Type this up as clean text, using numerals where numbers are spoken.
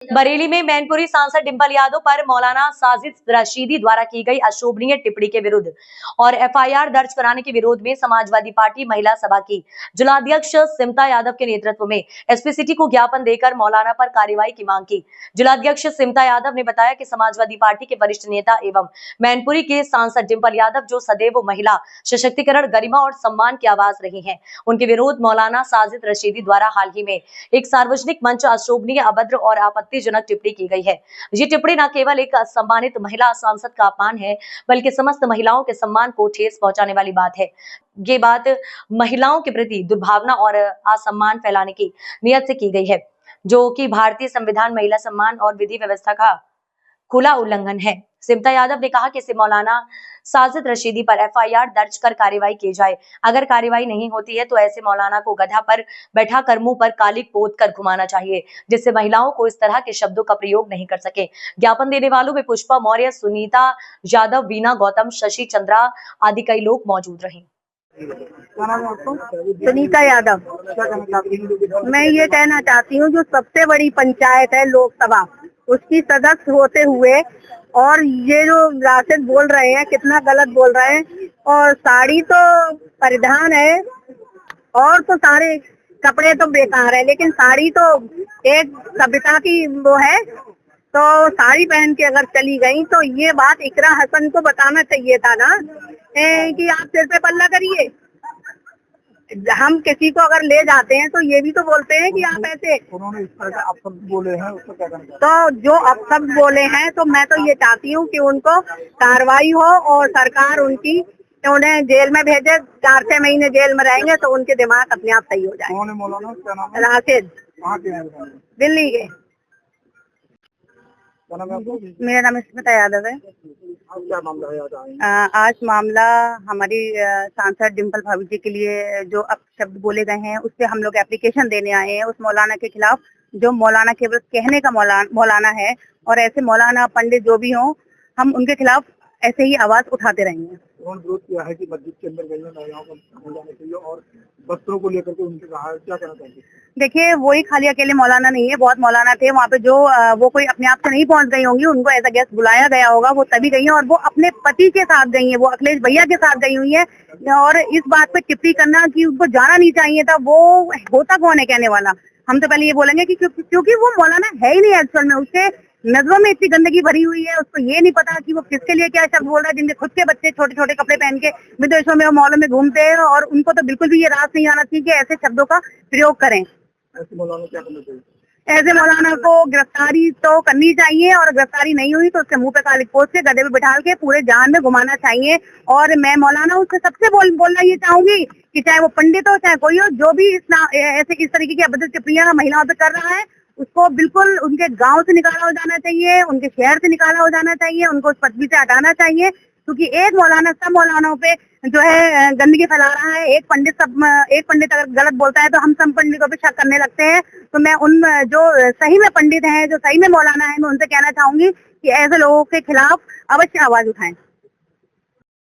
बरेली में मैनपुरी सांसद डिंपल यादव पर मौलाना साजिद रशीदी द्वारा की गई अशोभनीय टिप्पणी के विरुद्ध और एफआईआर दर्ज कराने के विरोध में समाजवादी पार्टी महिला सभा की जिलाध्यक्ष सिमता यादव के नेतृत्व में एसपी सिटी को ज्ञापन देकर मौलाना पर कार्रवाई की मांग की। जिलाध्यक्ष सिमता यादव ने बताया कि समाजवादी पार्टी के वरिष्ठ नेता एवं मैनपुरी के सांसद डिंपल यादव जो सदैव महिला सशक्तिकरण, गरिमा और सम्मान की आवाज रही है, उनके विरोध मौलाना साजिद रशीदी द्वारा हाल ही में एक सार्वजनिक मंच अशोभनीय, अभद्र और आपत्तिजनक टिप्पणी की गई है। ये टिप्पणी न केवल एक सम्मानित महिला सांसद का अपमान है, बल्कि समस्त महिलाओं के सम्मान को ठेस पहुंचाने वाली बात है। ये बात महिलाओं के प्रति दुर्भावना और असम्मान फैलाने की नियत से की गई है, जो कि भारतीय संविधान, महिला सम्मान और विधि व्यवस्था का खुला उल्लंघन है। सिमता यादव ने कहा कि इसे मौलाना साजिद रशीदी पर एफआईआर दर्ज कर कार्रवाई की जाए। अगर कार्रवाई नहीं होती है तो ऐसे मौलाना को गधा पर बैठा कर मुंह पर कालिक पोत कर घुमाना चाहिए, जिससे महिलाओं को इस तरह के शब्दों का प्रयोग नहीं कर सके। ज्ञापन देने वालों में पुष्पा मौर्य, सुनीता यादव, वीना गौतम, शशि चंद्रा आदि कई लोग मौजूद रहे। सुनीता यादव। मैं ये कहना चाहती हूँ, जो सबसे बड़ी पंचायत है लोकसभा, उसकी सदस्य होते हुए और ये जो राशिद बोल रहे हैं, कितना गलत बोल रहे हैं। और साड़ी तो परिधान है और तो सारे कपड़े तो बेकार है, लेकिन साड़ी तो एक सभ्यता की वो है, तो साड़ी पहन के अगर चली गई तो ये बात इकरा हसन को बताना चाहिए था ना, कि आप सिर पे पल्ला करिए। हम किसी को अगर ले जाते हैं तो ये भी तो बोलते हैं कि आप ऐसे। उन्होंने इस तरह का अपशब्द बोले हैं, उसको क्या करना? तो जो अपशब्द बोले हैं, तो मैं तो ये चाहती हूँ कि उनको कार्रवाई हो और सरकार उन्हें जेल में भेजे। 4-6 महीने जेल में रहेंगे तो उनके दिमाग अपने आप सही हो जाए। कौन है मौलाना? क्या नाम है? राशिद। कहाँ के हैं? दिल्ली के। क्या नाम है आपको? मेरा नाम स्मिता यादव है। क्या मामला है आज मामला हमारी सांसद डिंपल भाभी जी के लिए जो अपशब्द बोले गए हैं, उस पे हम लोग एप्लीकेशन देने आए हैं उस मौलाना के खिलाफ, जो मौलाना केवल कहने का मौलाना है। और ऐसे मौलाना पंडित जो भी हों, हम उनके खिलाफ ऐसे ही आवाज उठाते रहेंगे। उन्होंने विरोध किया है कि मस्जिद के अंदर गई महिलाओं को नहीं जाना चाहिए और वस्त्रों को लेकर के उनसे कहा है, क्या कहना चाहिए? देखिए, वही खाली अकेले मौलाना नहीं है, बहुत मौलाना थे वहाँ पे, जो वो कोई अपने आप से नहीं पहुँच गई होंगी, उनको ऐसा गेस्ट बुलाया गया होगा, वो तभी गई है। और वो अपने पति के साथ गई है, वो अखिलेश भैया के साथ गई हुई है। और इस बात पे टिप्पणी करना कि उनको जाना नहीं चाहिए था, वो होता कौन है कहने वाला। हम तो पहले ये बोलेंगे कि क्योंकि वो मौलाना है ही नहीं एक्चुअल में, उसके नजरों में इतनी गंदगी भरी हुई है, उसको ये नहीं पता कि वो किसके लिए क्या शब्द बोल रहा है। जिनके खुद के बच्चे छोटे छोटे कपड़े पहन के विदेशों में और मॉलों में घूमते हैं, और उनको तो बिल्कुल भी ये रास नहीं आना चाहिए कि ऐसे शब्दों का प्रयोग करें। ऐसे मौलाना क्या करना चाहिए? ऐसे मौलाना को गिरफ्तारी तो करनी चाहिए, और गिरफ्तारी नहीं हुई तो उसके मुंह पे कालिक पोत के गधे पे बिठा के पूरे जान में घुमाना चाहिए। और मैं मौलाना उससे सबसे बोलना ये चाहूंगी कि चाहे वो पंडित हो चाहे कोई हो, जो भी ऐसे इस तरीके की अभद्र टिप्पणियां महिलाओं पे कर रहा है, उसको बिल्कुल उनके गांव से निकाला हो जाना चाहिए, उनके शहर से निकाला हो जाना चाहिए, उनको उस पदवी से हटाना चाहिए। क्योंकि एक मौलाना सब मौलानाओं पे जो है गंदगी फैला रहा है। एक पंडित अगर गलत बोलता है तो हम सब पंडितों पे शक करने लगते हैं। तो मैं उन जो सही में पंडित हैं, जो सही में मौलाना है, मैं उनसे कहना चाहूंगी कि ऐसे लोगों के खिलाफ अवश्य आवाज उठाएं।